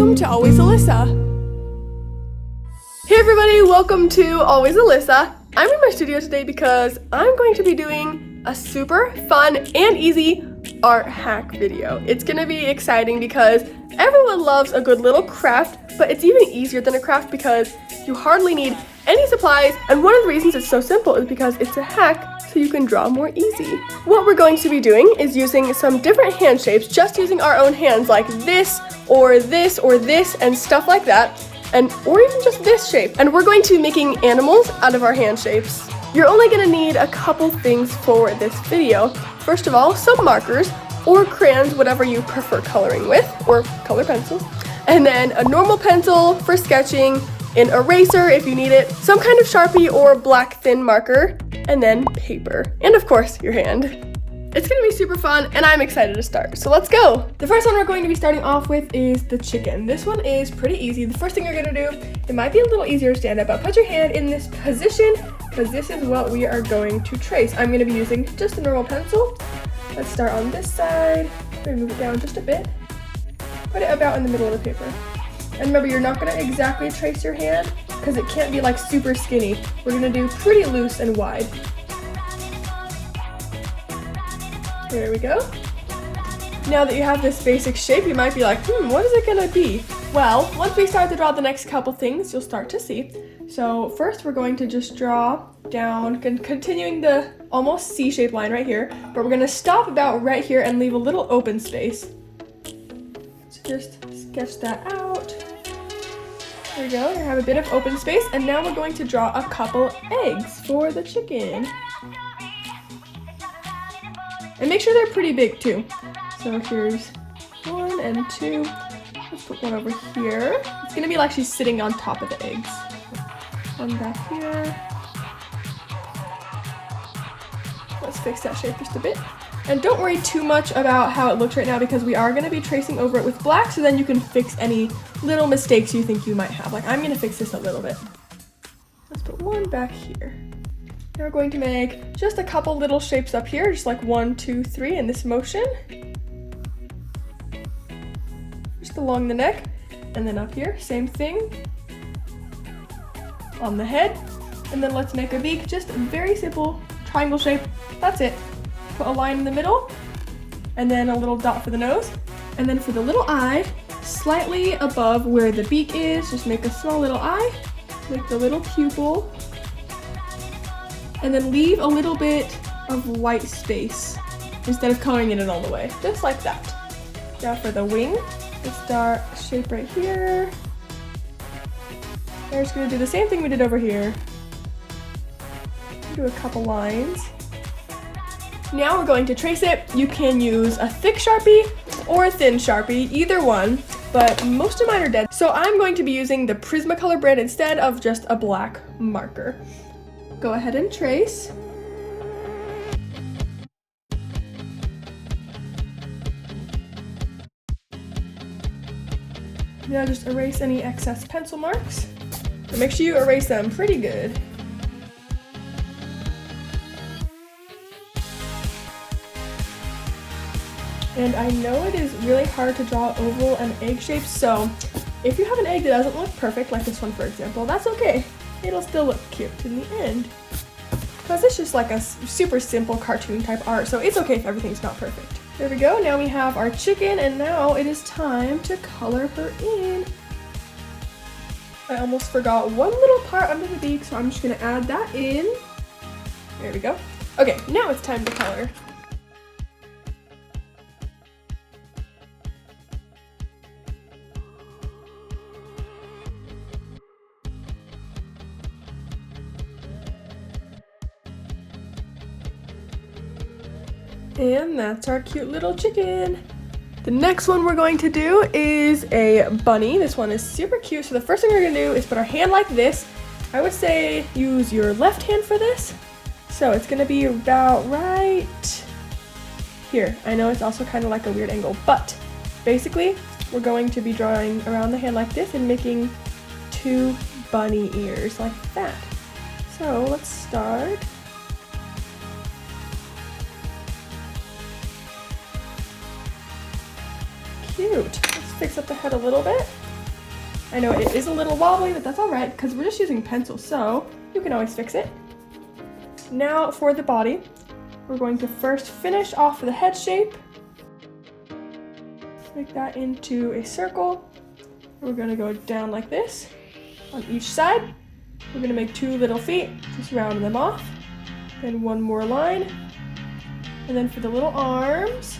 welcome to Always Alyssa. Hey everybody, welcome to Always Alyssa. I'm in my studio today because I'm going to be doing a super fun and easy art hack video. It's gonna be exciting because everyone loves a good little craft, but it's even easier than a craft because you hardly need any supplies, and one of the reasons it's so simple is because it's a hack so you can draw more easy. What we're going to be doing is using some different hand shapes, just using our own hands like this, or this, or this, and stuff like that, or even just this shape. And we're going to be making animals out of our hand shapes. You're only gonna need a couple things for this video. First of all, some markers, or crayons, whatever you prefer coloring with, or color pencils. And then a normal pencil for sketching, an eraser if you need it, some kind of Sharpie or black thin marker, and then paper. And of course, your hand. It's gonna be super fun, and I'm excited to start, so let's go. The first one we're going to be starting off with is the chicken. This one is pretty easy. The first thing you're gonna do, it might be a little easier to stand up, but put your hand in this position, because this is what we are going to trace. I'm gonna be using just a normal pencil. Let's start on this side. I'm gonna move it down just a bit. Put it about in the middle of the paper. And remember, you're not gonna exactly trace your hand, because it can't be like super skinny. We're gonna do pretty loose and wide. There we go. Now that you have this basic shape, you might be like, what is it gonna be? Well, once we start to draw the next couple things, you'll start to see. So first we're going to just draw down, continuing the almost C-shaped line right here, but we're gonna stop about right here and leave a little open space. So just sketch that out. There we go, you have a bit of open space, and now we're going to draw a couple eggs for the chicken. And make sure they're pretty big too. So here's 1 and 2. Let's put one over here. It's gonna be like she's sitting on top of the eggs. One back here. Let's fix that shape just a bit. And don't worry too much about how it looks right now, because we are gonna be tracing over it with black, so then you can fix any little mistakes you think you might have. Like, I'm gonna fix this a little bit. Let's put one back here. Now we're going to make just a couple little shapes up here, just like 1, 2, 3 in this motion. Just along the neck, and then up here, same thing. On the head, and then let's make a beak, just a very simple triangle shape. That's it. Put a line in the middle, and then a little dot for the nose. And then for the little eye, slightly above where the beak is, just make a small little eye, make the little pupil, and then leave a little bit of white space instead of coloring it in all the way, just like that. Now for the wing, let's start a shape right here. We're just gonna do the same thing we did over here. Do a couple lines. Now we're going to trace it. You can use a thick Sharpie or a thin Sharpie, either one, but most of mine are dead. So I'm going to be using the Prismacolor brand instead of just a black marker. Go ahead and trace. Now just erase any excess pencil marks. But make sure you erase them pretty good. And I know it is really hard to draw oval and egg shapes, so if you have an egg that doesn't look perfect, like this one for example, that's okay. It'll still look cute in the end. Because it's just like a super simple cartoon type art, so it's okay if everything's not perfect. There we go, now we have our chicken, and now it is time to color her in. I almost forgot one little part under the beak, so I'm just gonna add that in. There we go. Okay, now it's time to color. And that's our cute little chicken. The next one we're going to do is a bunny. This one is super cute. So the first thing we're gonna do is put our hand like this. I would say use your left hand for this. So it's gonna be about right here. I know it's also kind of like a weird angle, but basically we're going to be drawing around the hand like this and making 2 bunny ears like that. So let's start. Cute. Let's fix up the head a little bit. I know it is a little wobbly, but that's all right because we're just using pencil, so you can always fix it. Now for the body, we're going to first finish off the head shape. Make that into a circle. We're going to go down like this on each side. We're going to make 2 little feet, just round them off. Then 1 more line. And then for the little arms,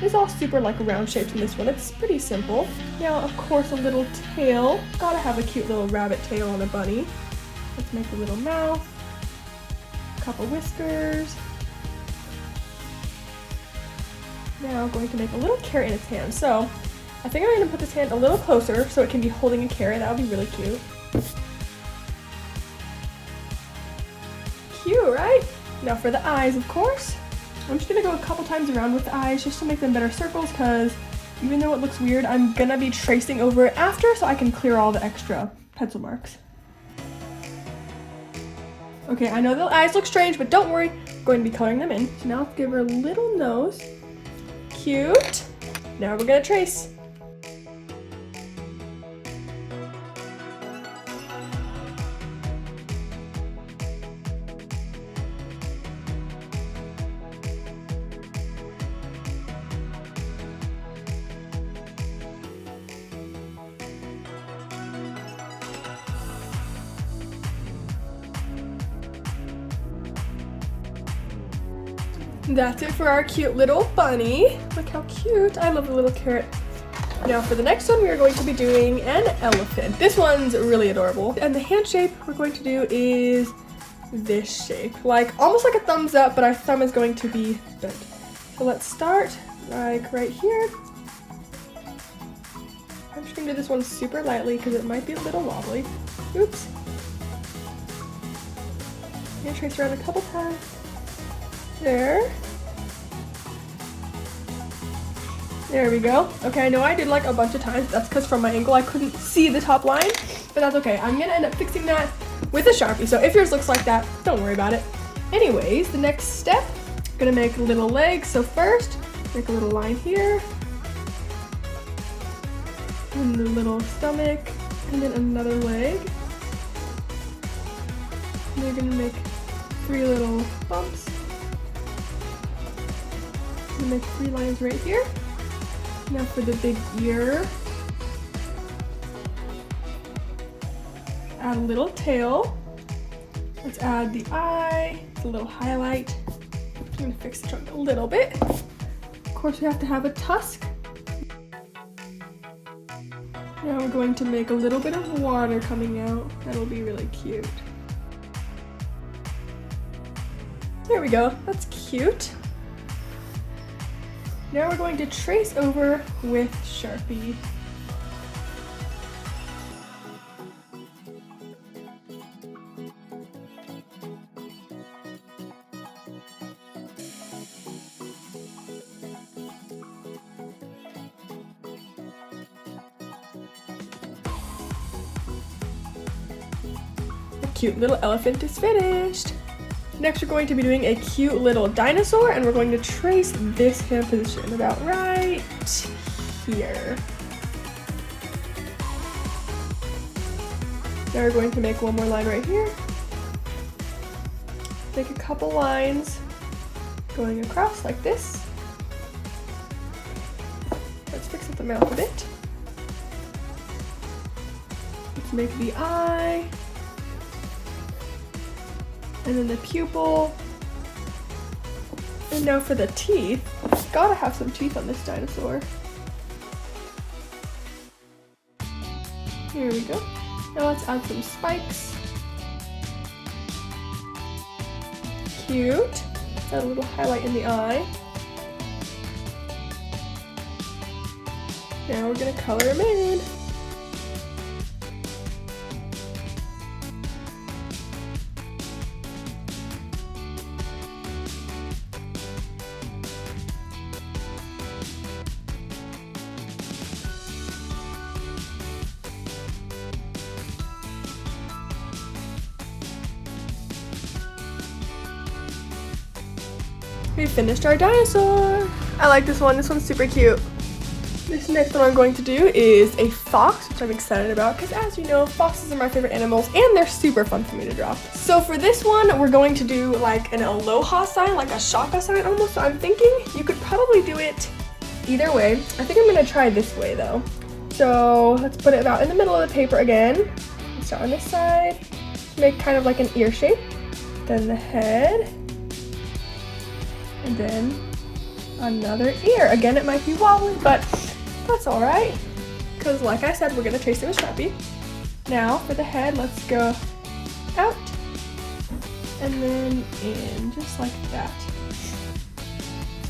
it's all super like round shapes in this one. It's pretty simple. Now, of course, a little tail. Gotta have a cute little rabbit tail on a bunny. Let's make a little mouth, a couple whiskers. Now I'm going to make a little carrot in its hand. So I think I'm going to put this hand a little closer so it can be holding a carrot. That would be really cute. Cute, right? Now for the eyes, of course. I'm just going to go a couple times around with the eyes just to make them better circles because even though it looks weird, I'm going to be tracing over it after so I can clear all the extra pencil marks. Okay, I know the eyes look strange, but don't worry. I'm going to be coloring them in. So now let's give her a little nose. Cute. Now we're going to trace. That's it for our cute little bunny. Look how cute. I love the little carrot. Now for the next one, we are going to be doing an elephant. This one's really adorable. And the hand shape we're going to do is this shape. Like almost like a thumbs up, but our thumb is going to be bent. So let's start like right here. I'm just gonna do this one super lightly because it might be a little wobbly. Oops. I'm gonna trace around a couple times. There we go. Okay, I know I did like a bunch of times. That's because from my angle I couldn't see the top line, but that's okay. I'm gonna end up fixing that with a Sharpie. So if yours looks like that, don't worry about it. Anyways, the next step, I'm gonna make little legs. So first, make a little line here, and a little stomach, and then another leg. And we're gonna make 3 little bumps. I'm gonna make 3 lines right here. Now for the big ear, add a little tail. Let's add the eye, a little highlight. I'm gonna fix the trunk a little bit. Of course, we have to have a tusk. Now we're going to make a little bit of water coming out. That'll be really cute. There we go, that's cute. Now we're going to trace over with Sharpie. The cute little elephant is finished. Next, we're going to be doing a cute little dinosaur, and we're going to trace this hand position about right here. Now we're going to make 1 more line right here. Make a couple lines going across like this. Let's fix up the mouth a bit. Let's make the eye. And then the pupil. And now for the teeth. Gotta have some teeth on this dinosaur. Here we go. Now let's add some spikes. Cute. Add a little highlight in the eye. Now we're gonna color him in. We finished our dinosaur. I like this one. This one's super cute. This next one I'm going to do is a fox, which I'm excited about because, as you know, foxes are my favorite animals and they're super fun for me to draw. So for this one, we're going to do like an aloha sign, like a shaka sign almost. So I'm thinking you could probably do it either way. I think I'm going to try this way though. So let's put it about in the middle of the paper again. Start on this side, make kind of like an ear shape, then the head, and then another ear. Again, it might be wobbly, but that's all right, because like I said, we're gonna trace it with Sharpie. Now for the head, let's go out and then in, just like that.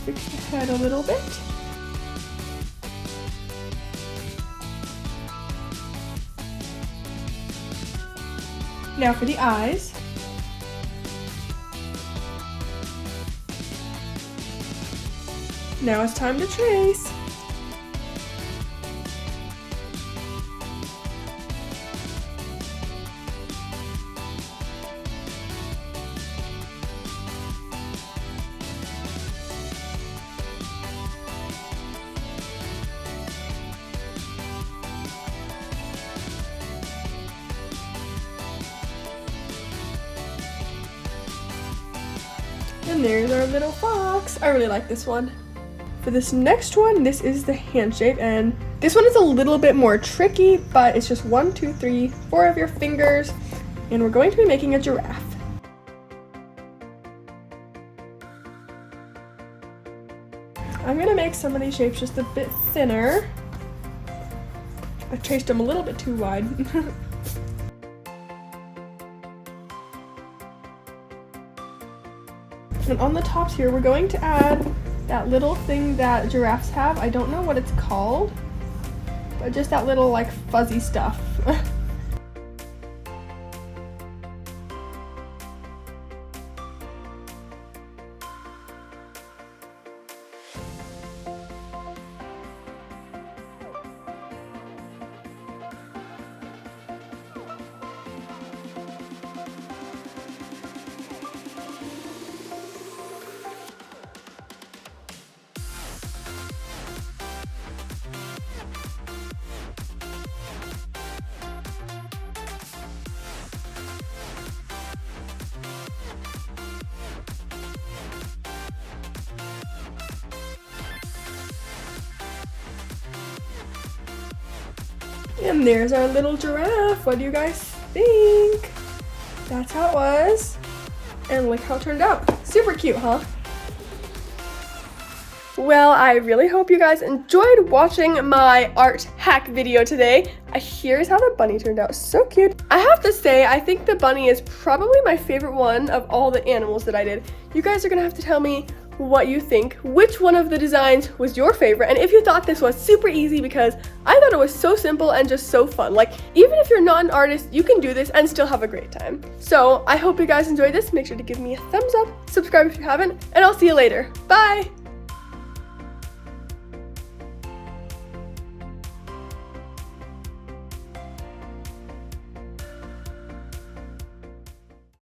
Fix the head a little bit. Now for the eyes. Now it's time to trace. And there's our little fox. I really like this one. For this next one, this is the hand shape, and this one is a little bit more tricky, but it's just 1, 2, 3, 4 of your fingers, and we're going to be making a giraffe. I'm gonna make some of these shapes just a bit thinner. I traced them a little bit too wide. And on the tops here, we're going to add that little thing that giraffes have. I don't know what it's called, but just that little like fuzzy stuff. And there's our little giraffe. What do you guys think? That's how it was. And look how it turned out. Super cute, huh? Well, I really hope you guys enjoyed watching my art hack video today. Here's how the bunny turned out. So cute. I have to say, I think the bunny is probably my favorite one of all the animals that I did. You guys are gonna have to tell me what you think, which one of the designs was your favorite, and if you thought this was super easy, because I thought it was so simple and just so fun. Like, even if you're not an artist, you can do this and still have a great time. So I hope you guys enjoyed this. Make sure to give me a thumbs up, subscribe if you haven't, and I'll see you later. Bye!